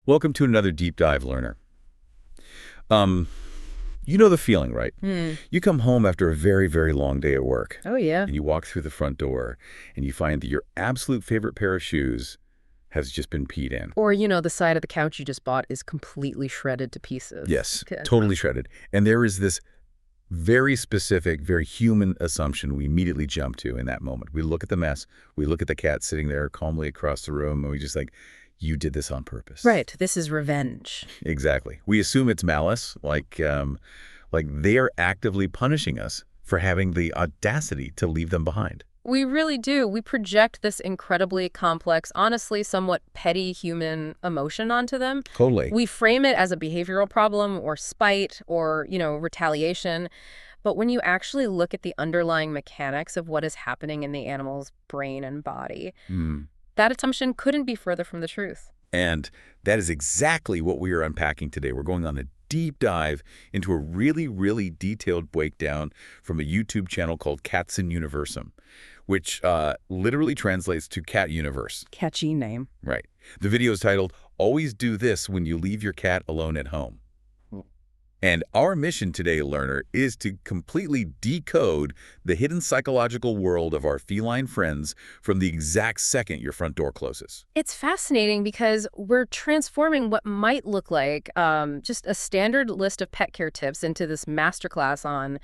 Welcome to another Deep Dive Learner. Um, you know the feeling, right? You come home after a very, very long day at work. Oh, yeah. And you walk through the front door, and you find that your absolute favorite pair of shoes has just been peed in. Or, the side of the couch you just bought is completely shredded to pieces. Yes, totally shredded. And there is this very specific, very human assumption we immediately jump to in that moment. We look at the mess, we look at the cat sitting there calmly across the room, and we just like, you did this on purpose. Right. This is revenge. Exactly. We assume it's malice, like they are actively punishing us for having the audacity to leave them behind. We really do. We project this incredibly complex, honestly somewhat petty human emotion onto them. Totally. We frame it as a behavioral problem or spite or, retaliation. But when you actually look at the underlying mechanics of what is happening in the animal's brain and body, that assumption couldn't be further from the truth. And that is exactly what we are unpacking today. We're going on a deep dive into a really, really detailed breakdown from a YouTube channel called Cats in Universum, which literally translates to Cat Universe. Catchy name. Right. The video is titled, Always Do This When You Leave Your Cat Alone at Home. And our mission today, learner, is to completely decode the hidden psychological world of our feline friends from the exact second your front door closes. It's fascinating because we're transforming what might look like just a standard list of pet care tips into this masterclass on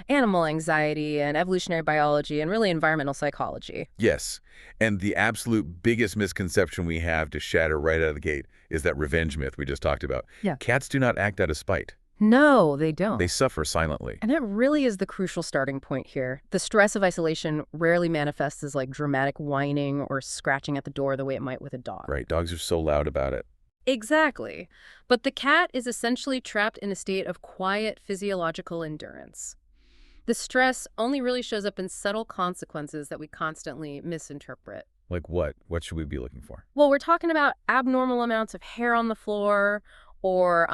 animal anxiety and evolutionary biology and really environmental psychology. Yes, and the absolute biggest misconception we have to shatter right out of the gate is that revenge myth we just talked about. Yeah. Cats do not act out of spite. No, they don't. They suffer silently. And that really is the crucial starting point here. The stress of isolation rarely manifests as like dramatic whining or scratching at the door the way it might with a dog. Right, dogs are so loud about it. Exactly. But the cat is essentially trapped in a state of quiet physiological endurance. The stress only really shows up in subtle consequences that we constantly misinterpret. Like what? What should we be looking for? Well, we're talking about abnormal amounts of hair on the floor, or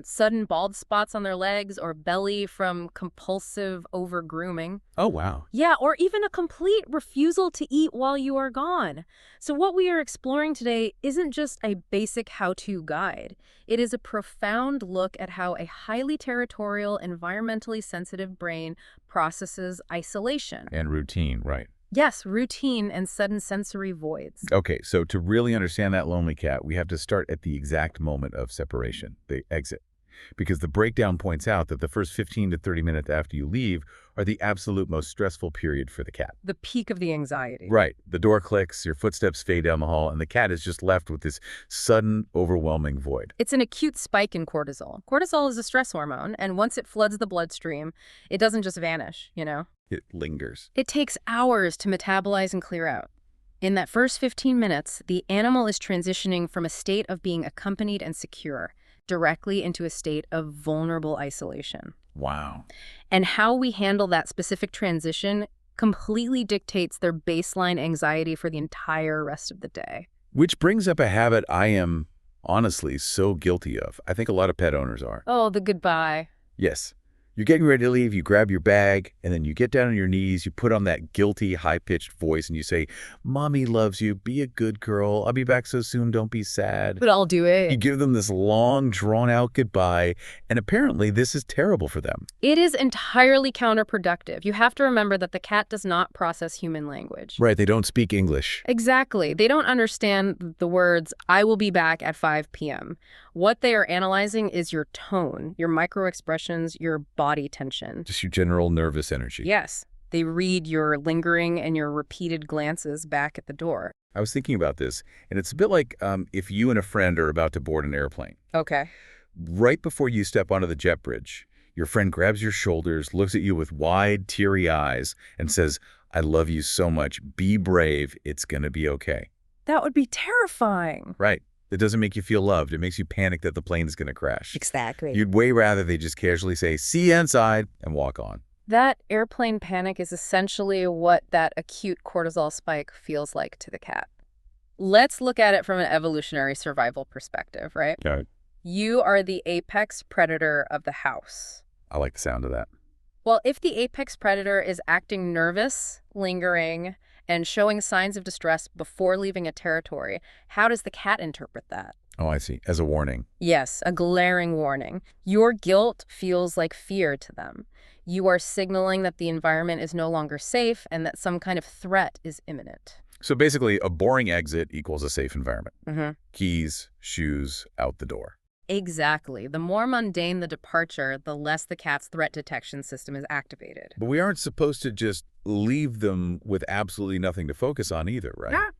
sudden bald spots on their legs or belly from compulsive over-grooming. Oh, wow. Yeah, or even a complete refusal to eat while you are gone. So what we are exploring today isn't just a basic how-to guide. It is a profound look at how a highly territorial, environmentally sensitive brain processes isolation. And routine, right. Yes, routine and sudden sensory voids. Okay, so to really understand that lonely cat, we have to start at the exact moment of separation, the exit. Because the breakdown points out that the first 15 to 30 minutes after you leave are the absolute most stressful period for the cat. The peak of the anxiety. Right. The door clicks, your footsteps fade down the hall, and the cat is just left with this sudden, overwhelming void. It's an acute spike in cortisol. Cortisol is a stress hormone, and once it floods the bloodstream, it doesn't just vanish, It lingers. It takes hours to metabolize and clear out. In that first 15 minutes, the animal is transitioning from a state of being accompanied and secure directly into a state of vulnerable isolation. Wow. And how we handle that specific transition completely dictates their baseline anxiety for the entire rest of the day. Which brings up a habit I am, honestly, so guilty of. I think a lot of pet owners are. Oh, the goodbye. Yes. You're getting ready to leave, you grab your bag, and then you get down on your knees, you put on that guilty, high-pitched voice, and you say, Mommy loves you, be a good girl, I'll be back so soon, don't be sad. But I'll do it. You give them this long, drawn-out goodbye, and apparently this is terrible for them. It is entirely counterproductive. You have to remember that the cat does not process human language. Right, they don't speak English. Exactly. They don't understand the words, I will be back at 5 p.m. What they are analyzing is your tone, your micro-expressions, your body tension. Just your general nervous energy. Yes. They read your lingering and your repeated glances back at the door. I was thinking about this, and it's a bit like if you and a friend are about to board an airplane. Okay. Right before you step onto the jet bridge, your friend grabs your shoulders, looks at you with wide, teary eyes, and says, I love you so much. Be brave. It's going to be okay. That would be terrifying. Right. It doesn't make you feel loved. It makes you panic that the plane is going to crash. Exactly. You'd way rather they just casually say, see you inside, and walk on. That airplane panic is essentially what that acute cortisol spike feels like to the cat. Let's look at it from an evolutionary survival perspective, right? Yeah. You are the apex predator of the house. I like the sound of that. Well, if the apex predator is acting nervous, lingering, and showing signs of distress before leaving a territory, how does the cat interpret that? Oh, I see. As a warning. Yes, a glaring warning. Your guilt feels like fear to them. You are signaling that the environment is no longer safe and that some kind of threat is imminent. So basically, a boring exit equals a safe environment. Mm-hmm. Keys, shoes, out the door. Exactly. The more mundane the departure, the less the cat's threat detection system is activated. But we aren't supposed to just leave them with absolutely nothing to focus on either, right? Yeah.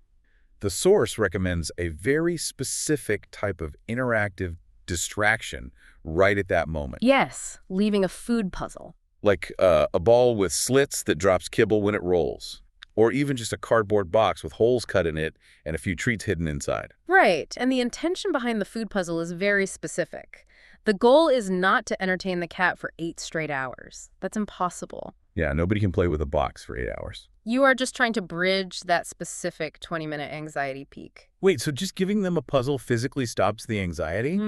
The source recommends a very specific type of interactive distraction right at that moment. Yes, leaving a food puzzle. Like a ball with slits that drops kibble when it rolls. Or even just a cardboard box with holes cut in it and a few treats hidden inside. Right, and the intention behind the food puzzle is very specific. The goal is not to entertain the cat for 8 straight hours. That's impossible. Yeah, nobody can play with a box for 8 hours. You are just trying to bridge that specific 20-minute anxiety peak. Wait, so just giving them a puzzle physically stops the anxiety?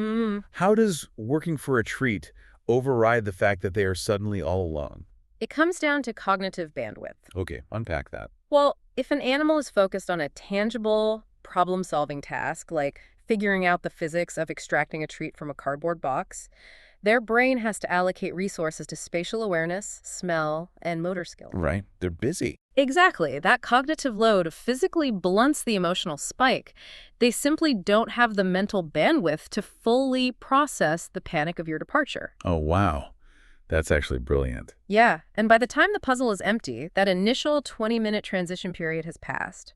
How does working for a treat override the fact that they are suddenly all alone? It comes down to cognitive bandwidth. Okay, unpack that. Well, if an animal is focused on a tangible, problem-solving task, like figuring out the physics of extracting a treat from a cardboard box, their brain has to allocate resources to spatial awareness, smell, and motor skills. Right, they're busy. Exactly. That cognitive load physically blunts the emotional spike. They simply don't have the mental bandwidth to fully process the panic of your departure. Oh, wow. That's actually brilliant. Yeah, and by the time the puzzle is empty, that initial 20-minute transition period has passed.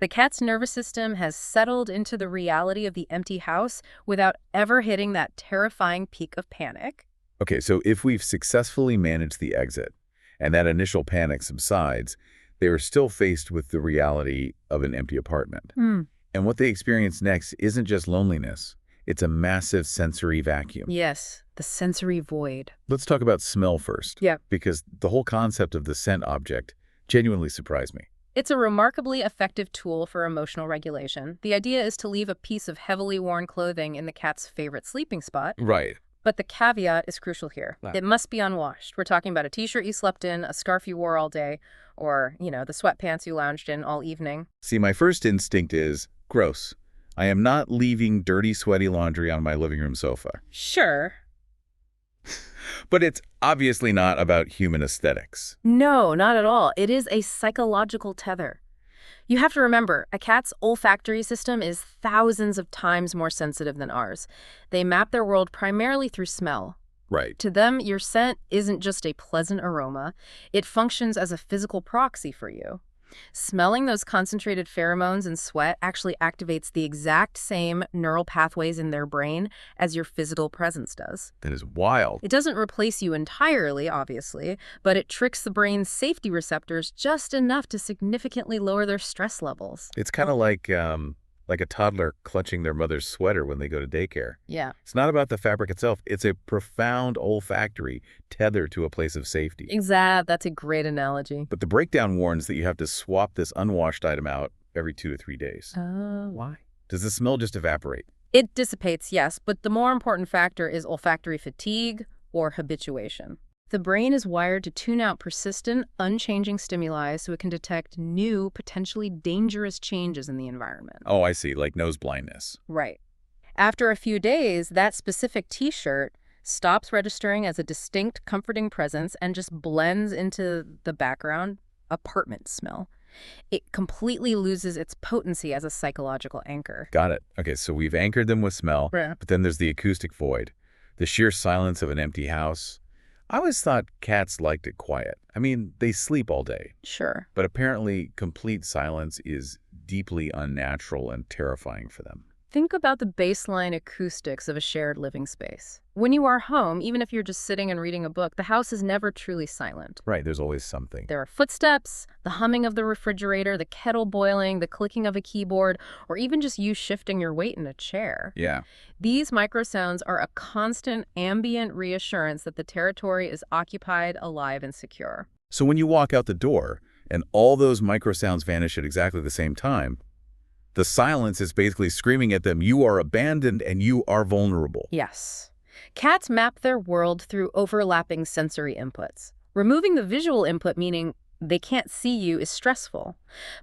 The cat's nervous system has settled into the reality of the empty house without ever hitting that terrifying peak of panic. Okay, so if we've successfully managed the exit and that initial panic subsides, they are still faced with the reality of an empty apartment. And what they experience next isn't just loneliness. It's a massive sensory vacuum. Yes, the sensory void. Let's talk about smell first. Yeah. Because the whole concept of the scent object genuinely surprised me. It's a remarkably effective tool for emotional regulation. The idea is to leave a piece of heavily worn clothing in the cat's favorite sleeping spot. Right. But the caveat is crucial here. Wow. It must be unwashed. We're talking about a t-shirt you slept in, a scarf you wore all day, or, the sweatpants you lounged in all evening. See, my first instinct is, gross. I am not leaving dirty, sweaty laundry on my living room sofa. Sure. But it's obviously not about human aesthetics. No, not at all. It is a psychological tether. You have to remember, a cat's olfactory system is thousands of times more sensitive than ours. They map their world primarily through smell. Right. To them, your scent isn't just a pleasant aroma. It functions as a physical proxy for you. Smelling those concentrated pheromones and sweat actually activates the exact same neural pathways in their brain as your physical presence does. That is wild. It doesn't replace you entirely, obviously, but it tricks the brain's safety receptors just enough to significantly lower their stress levels. It's kind of like a toddler clutching their mother's sweater when they go to daycare. Yeah. It's not about the fabric itself. It's a profound olfactory tether to a place of safety. Exactly. That's a great analogy. But the breakdown warns that you have to swap this unwashed item out every 2 to 3 days. Oh. Why? Does the smell just evaporate? It dissipates, yes, but the more important factor is olfactory fatigue or habituation. The brain is wired to tune out persistent, unchanging stimuli so it can detect new, potentially dangerous changes in the environment. Oh, I see, like nose blindness. Right. After a few days, that specific t-shirt stops registering as a distinct, comforting presence and just blends into the background apartment smell. It completely loses its potency as a psychological anchor. Got it. Okay, so we've anchored them with smell, Yeah. but then there's the acoustic void, the sheer silence of an empty house. I always thought cats liked it quiet. I mean, they sleep all day. Sure. But apparently, complete silence is deeply unnatural and terrifying for them. Think about the baseline acoustics of a shared living space. When you are home, even if you're just sitting and reading a book, the house is never truly silent. Right, there's always something. There are footsteps, the humming of the refrigerator, the kettle boiling, the clicking of a keyboard, or even just you shifting your weight in a chair. Yeah. These microsounds are a constant ambient reassurance that the territory is occupied, alive, and secure. So when you walk out the door and all those microsounds vanish at exactly the same time, the silence is basically screaming at them, you are abandoned and you are vulnerable. Yes. Cats map their world through overlapping sensory inputs. Removing the visual input, meaning they can't see you is stressful.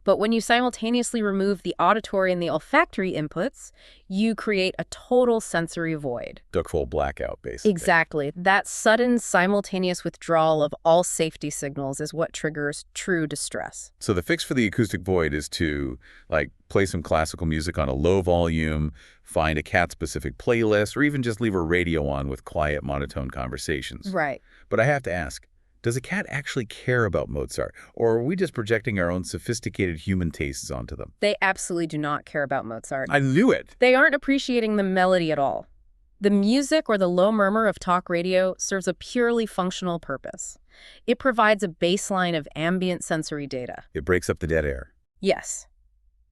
But when you simultaneously remove the auditory and the olfactory inputs, you create a total sensory void. Duckfold blackout, basically. Exactly. That sudden simultaneous withdrawal of all safety signals is what triggers true distress. So the fix for the acoustic void is to, like, play some classical music on a low volume, find a cat-specific playlist, or even just leave a radio on with quiet, monotone conversations. Right. But I have to ask, does a cat actually care about Mozart, or are we just projecting our own sophisticated human tastes onto them? They absolutely do not care about Mozart. I knew it! They aren't appreciating the melody at all. The music or the low murmur of talk radio serves a purely functional purpose. It provides a baseline of ambient sensory data. It breaks up the dead air. Yes.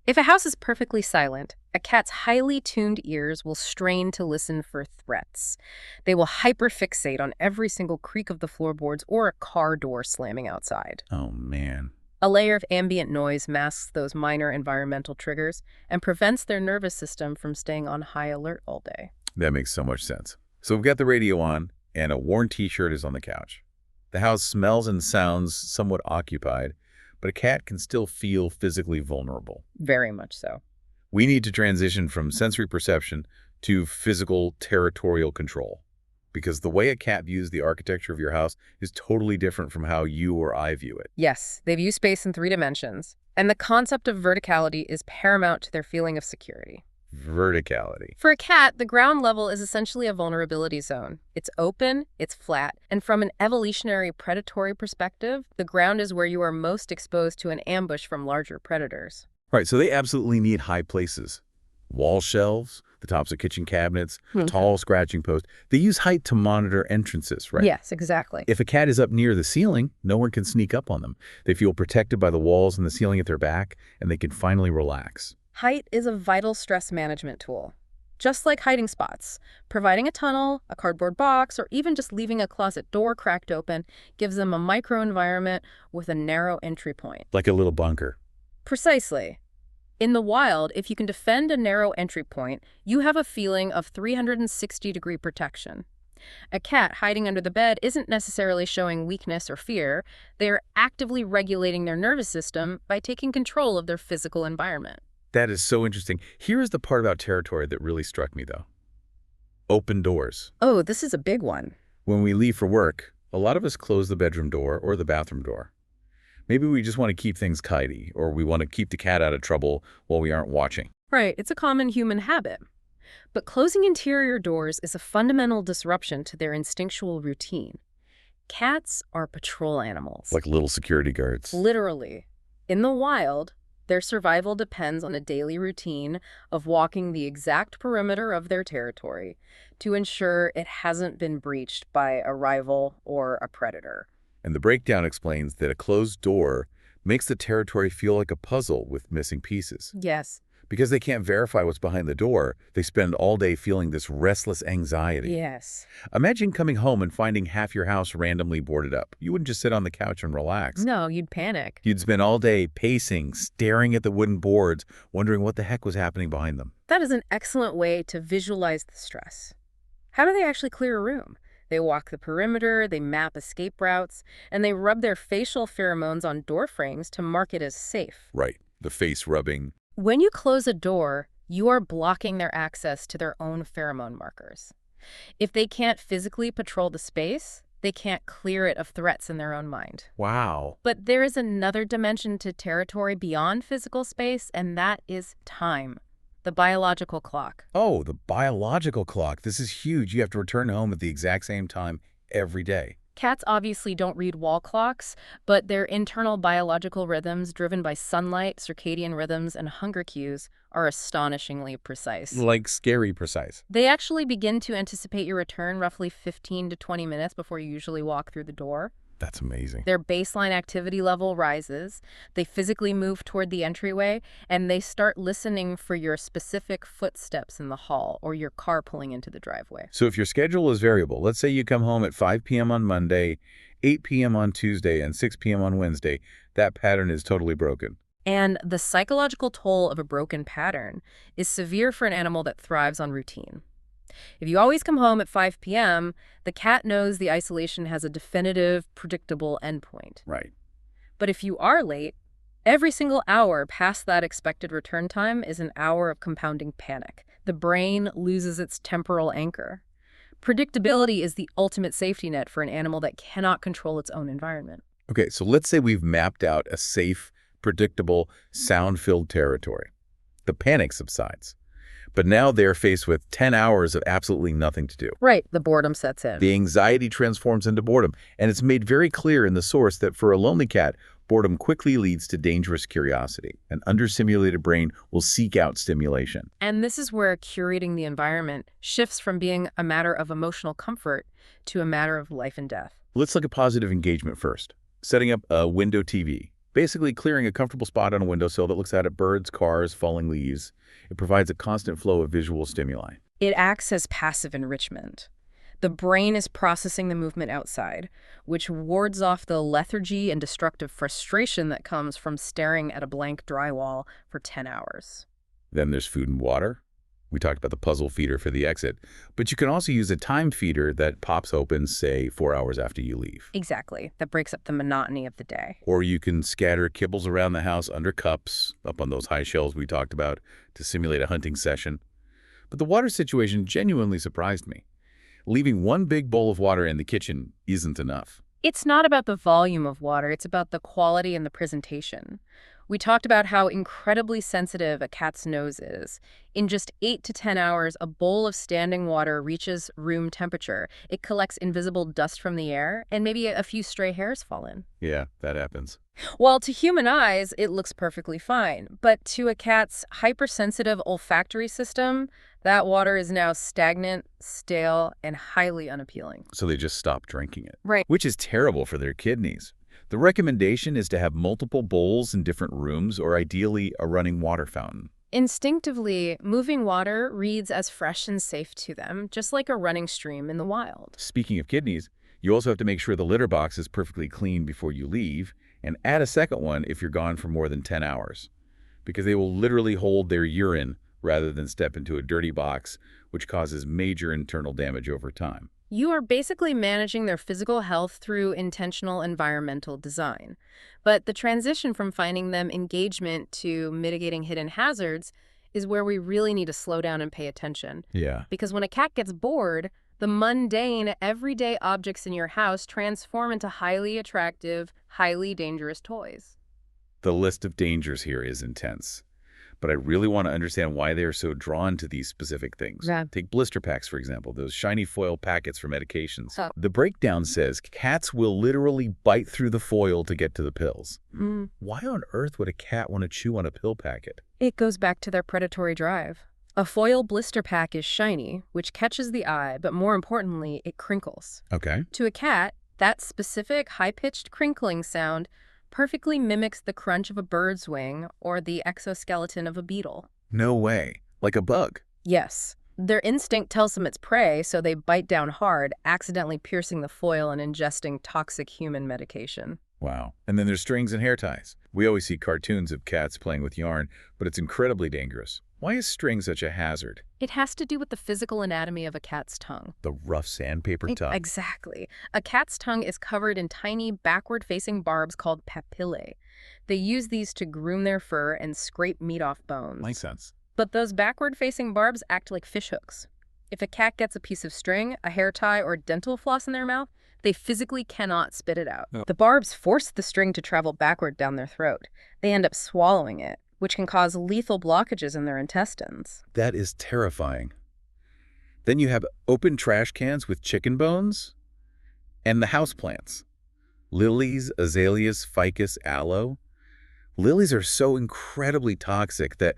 If a house is perfectly silent, a cat's highly tuned ears will strain to listen for threats. They will hyperfixate on every single creak of the floorboards or a car door slamming outside. Oh, man. A layer of ambient noise masks those minor environmental triggers and prevents their nervous system from staying on high alert all day. That makes so much sense. So we've got the radio on, and a worn T-shirt is on the couch. The house smells and sounds somewhat occupied, but a cat can still feel physically vulnerable. Very much so. We need to transition from sensory perception to physical territorial control, because the way a cat views the architecture of your house is totally different from how you or I view it. Yes, they view space in 3 dimensions, and the concept of verticality is paramount to their feeling of security. Verticality. For a cat, the ground level is essentially a vulnerability zone. It's open, it's flat, and from an evolutionary predatory perspective, the ground is where you are most exposed to an ambush from larger predators. Right, so they absolutely need high places. Wall shelves, the tops of kitchen cabinets, tall scratching posts. They use height to monitor entrances, right? Yes, exactly. If a cat is up near the ceiling, no one can sneak up on them. They feel protected by the walls and the ceiling at their back, and they can finally relax. Height is a vital stress management tool. Just like hiding spots, providing a tunnel, a cardboard box, or even just leaving a closet door cracked open gives them a microenvironment with a narrow entry point. Like a little bunker. Precisely. In the wild, if you can defend a narrow entry point, you have a feeling of 360-degree protection. A cat hiding under the bed isn't necessarily showing weakness or fear. They are actively regulating their nervous system by taking control of their physical environment. That is so interesting. Here is the part about territory that really struck me, though. Open doors. Oh, this is a big one. When we leave for work, a lot of us close the bedroom door or the bathroom door. Maybe we just want to keep things tidy, or we want to keep the cat out of trouble while we aren't watching. Right, it's a common human habit. But closing interior doors is a fundamental disruption to their instinctual routine. Cats are patrol animals. Like little security guards. Literally. In the wild, their survival depends on a daily routine of walking the exact perimeter of their territory to ensure it hasn't been breached by a rival or a predator. And the breakdown explains that a closed door makes the territory feel like a puzzle with missing pieces. Yes. Because they can't verify what's behind the door, they spend all day feeling this restless anxiety. Yes. Imagine coming home and finding half your house randomly boarded up. You wouldn't just sit on the couch and relax. No, you'd panic. You'd spend all day pacing, staring at the wooden boards, wondering what the heck was happening behind them. That is an excellent way to visualize the stress. How do they actually clear a room? They walk the perimeter, they map escape routes, and they rub their facial pheromones on door frames to mark it as safe. Right. The face rubbing. When you close a door, you are blocking their access to their own pheromone markers. If they can't physically patrol the space, they can't clear it of threats in their own mind. Wow. But there is another dimension to territory beyond physical space, and that is time. The biological clock. Oh, the biological clock. This is huge. You have to return home at the exact same time every day. Cats obviously don't read wall clocks, but their internal biological rhythms driven by sunlight, circadian rhythms, and hunger cues are astonishingly precise. Like scary precise. They actually begin to anticipate your return roughly 15 to 20 minutes before you usually walk through the door. That's amazing. Their baseline activity level rises, they physically move toward the entryway, and they start listening for your specific footsteps in the hall or your car pulling into the driveway. So if your schedule is variable, let's say you come home at 5 p.m. on Monday, 8 p.m. on Tuesday, and 6 p.m. on Wednesday, that pattern is totally broken. And the psychological toll of a broken pattern is severe for an animal that thrives on routine. If you always come home at 5 p.m., the cat knows the isolation has a definitive, predictable endpoint. Right. But if you are late, every single hour past that expected return time is an hour of compounding panic. The brain loses its temporal anchor. Predictability is the ultimate safety net for an animal that cannot control its own environment. Okay, so let's say we've mapped out a safe, predictable, sound-filled territory. The panic subsides. But now they're faced with 10 hours of absolutely nothing to do. Right, the boredom sets in. The anxiety transforms into boredom, and it's made very clear in the source that for a lonely cat, boredom quickly leads to dangerous curiosity. An understimulated brain will seek out stimulation. And this is where curating the environment shifts from being a matter of emotional comfort to a matter of life and death. Let's look at positive engagement first. Setting up a window TV. Basically clearing a comfortable spot on a windowsill that looks out at birds, cars, falling leaves. It provides a constant flow of visual stimuli. It acts as passive enrichment. The brain is processing the movement outside, which wards off the lethargy and destructive frustration that comes from staring at a blank drywall for 10 hours. Then there's food and water. We talked about the puzzle feeder for the exit, but you can also use a time feeder that pops open, say, 4 hours after you leave. Exactly. That breaks up the monotony of the day. Or you can scatter kibbles around the house under cups, up on those high shelves we talked about, to simulate a hunting session. But the water situation genuinely surprised me. Leaving one big bowl of water in the kitchen isn't enough. It's not about the volume of water, it's about the quality and the presentation. We talked about how incredibly sensitive a cat's nose is. In just 8 to 10 hours, a bowl of standing water reaches room temperature. It collects invisible dust from the air, and maybe a few stray hairs fall in. Yeah, that happens. While to human eyes, it looks perfectly fine. But to a cat's hypersensitive olfactory system, that water is now stagnant, stale, and highly unappealing. So they just stop drinking it. Right. Which is terrible for their kidneys. The recommendation is to have multiple bowls in different rooms or ideally a running water fountain. Instinctively, moving water reads as fresh and safe to them, just like a running stream in the wild. Speaking of kidneys, you also have to make sure the litter box is perfectly clean before you leave, and add a second one if you're gone for more than 10 hours, because they will literally hold their urine rather than step into a dirty box, which causes major internal damage over time. You are basically managing their physical health through intentional environmental design. But the transition from finding them engagement to mitigating hidden hazards is where we really need to slow down and pay attention. Yeah. Because when a cat gets bored, the mundane, everyday objects in your house transform into highly attractive, highly dangerous toys. The list of dangers here is intense. But I really want to understand why they are so drawn to these specific things. Yeah. Take blister packs, for example, those shiny foil packets for medications. Oh. The breakdown says cats will literally bite through the foil to get to the pills. Why on earth would a cat want to chew on a pill packet? It goes back to their predatory drive. A foil blister pack is shiny, which catches the eye, but more importantly, it crinkles. Okay. To a cat, that specific high-pitched crinkling sound perfectly mimics the crunch of a bird's wing or the exoskeleton of a beetle. No way. Like a bug. Yes. Their instinct tells them it's prey, so they bite down hard, accidentally piercing the foil and ingesting toxic human medication. Wow. And then there's strings and hair ties. We always see cartoons of cats playing with yarn, but it's incredibly dangerous. Why is string such a hazard? It has to do with the physical anatomy of a cat's tongue. The rough sandpaper tongue. Exactly. A cat's tongue is covered in tiny, backward-facing barbs called papillae. They use these to groom their fur and scrape meat off bones. Makes sense. But those backward-facing barbs act like fishhooks. If a cat gets a piece of string, a hair tie, or dental floss in their mouth, they physically cannot spit it out. Oh. The barbs force the string to travel backward down their throat. They end up swallowing it, which can cause lethal blockages in their intestines. That is terrifying. Then you have open trash cans with chicken bones and the houseplants. Lilies, azaleas, ficus, aloe. Lilies are so incredibly toxic that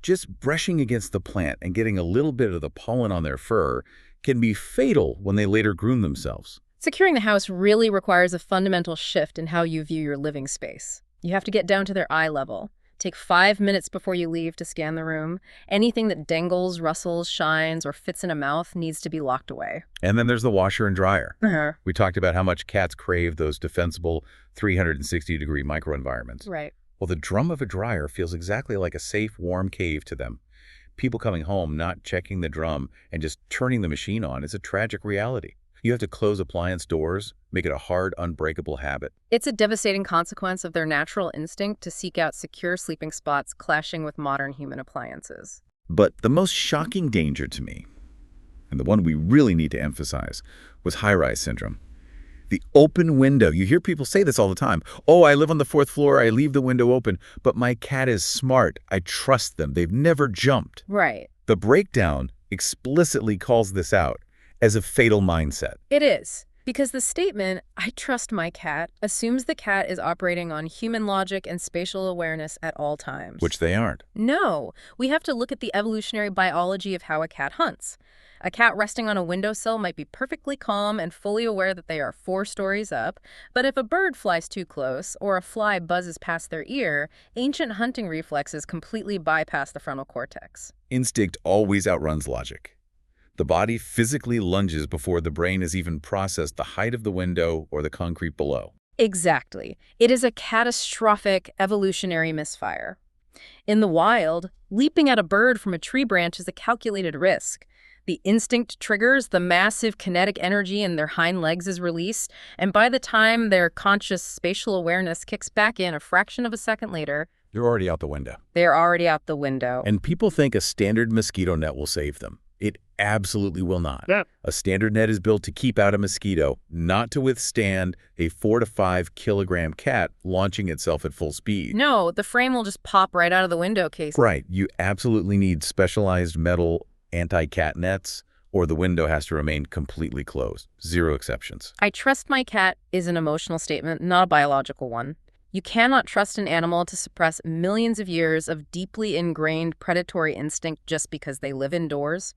just brushing against the plant and getting a little bit of the pollen on their fur can be fatal when they later groom themselves. Securing the house really requires a fundamental shift in how you view your living space. You have to get down to their eye level. Take 5 minutes before you leave to scan the room. Anything that dangles, rustles, shines, or fits in a mouth needs to be locked away. And then there's the washer and dryer. We talked about how much cats crave those defensible 360-degree microenvironments. Right. Well, the drum of a dryer feels exactly like a safe, warm cave to them. People coming home not checking the drum and just turning the machine on is a tragic reality. You have to close appliance doors, make it a hard, unbreakable habit. It's a devastating consequence of their natural instinct to seek out secure sleeping spots clashing with modern human appliances. But the most shocking danger to me, and the one we really need to emphasize, was high-rise syndrome. The open window. You hear people say this all the time. Oh, I live on the 4th floor, I leave the window open, but my cat is smart. I trust them. They've never jumped. Right. The breakdown explicitly calls this out as a fatal mindset. It is. Because the statement, "I trust my cat," assumes the cat is operating on human logic and spatial awareness at all times. Which they aren't. No. We have to look at the evolutionary biology of how a cat hunts. A cat resting on a windowsill might be perfectly calm and fully aware that they are 4 stories up, but if a bird flies too close or a fly buzzes past their ear, ancient hunting reflexes completely bypass the frontal cortex. Instinct always outruns logic. The body physically lunges before the brain has even processed the height of the window or the concrete below. Exactly. It is a catastrophic evolutionary misfire. In the wild, leaping at a bird from a tree branch is a calculated risk. The instinct triggers, the massive kinetic energy in their hind legs is released, and by the time their conscious spatial awareness kicks back in a fraction of a second later, They're already out the window. they're already out the window. And people think a standard mosquito net will save them. It absolutely will not. Yeah. A standard net is built to keep out a mosquito, not to withstand a 4 to 5 kilogram cat launching itself at full speed. No, the frame will just pop right out of the window casing. Right. You absolutely need specialized metal anti-cat nets, or the window has to remain completely closed. 0 exceptions. "I trust my cat" is an emotional statement, not a biological one. You cannot trust an animal to suppress millions of years of deeply ingrained predatory instinct just because they live indoors.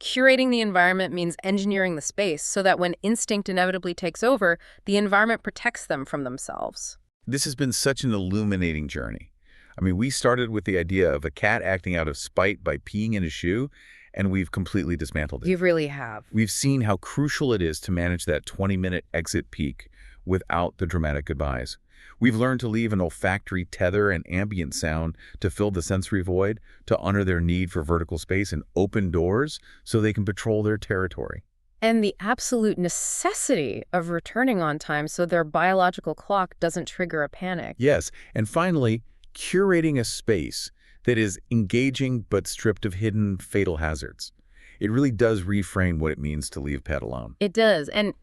Curating the environment means engineering the space so that when instinct inevitably takes over, the environment protects them from themselves. This has been such an illuminating journey. I mean, we started with the idea of a cat acting out of spite by peeing in a shoe, and we've completely dismantled it. You really have. We've seen how crucial it is to manage that 20-minute exit peak without the dramatic goodbyes. We've learned to leave an olfactory tether and ambient sound to fill the sensory void, to honor their need for vertical space and open doors so they can patrol their territory. And the absolute necessity of returning on time so their biological clock doesn't trigger a panic. Yes, and finally, curating a space that is engaging but stripped of hidden fatal hazards. It really does reframe what it means to leave pet alone. It does. And,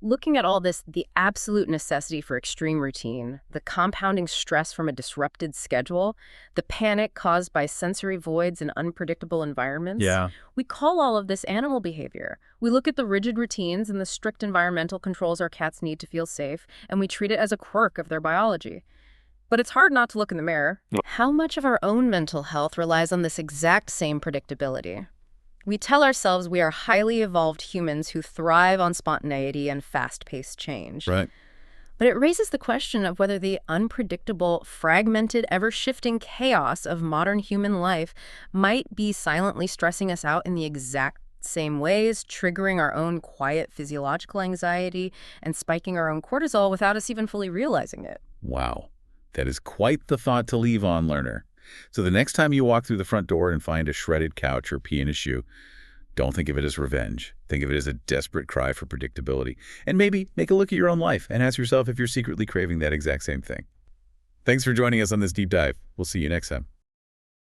looking at all this, the absolute necessity for extreme routine, the compounding stress from a disrupted schedule, the panic caused by sensory voids and unpredictable environments. Yeah. We call all of this animal behavior. We look at the rigid routines and the strict environmental controls our cats need to feel safe, and we treat it as a quirk of their biology. But it's hard not to look in the mirror. How much of our own mental health relies on this exact same predictability? We tell ourselves we are highly evolved humans who thrive on spontaneity and fast-paced change. Right. But it raises the question of whether the unpredictable, fragmented, ever-shifting chaos of modern human life might be silently stressing us out in the exact same ways, triggering our own quiet physiological anxiety and spiking our own cortisol without us even fully realizing it. Wow. That is quite the thought to leave on, learner. So the next time you walk through the front door and find a shredded couch or pee in a shoe, don't think of it as revenge. Think of it as a desperate cry for predictability. And maybe make a look at your own life and ask yourself if you're secretly craving that exact same thing. Thanks for joining us on this deep dive. We'll see you next time.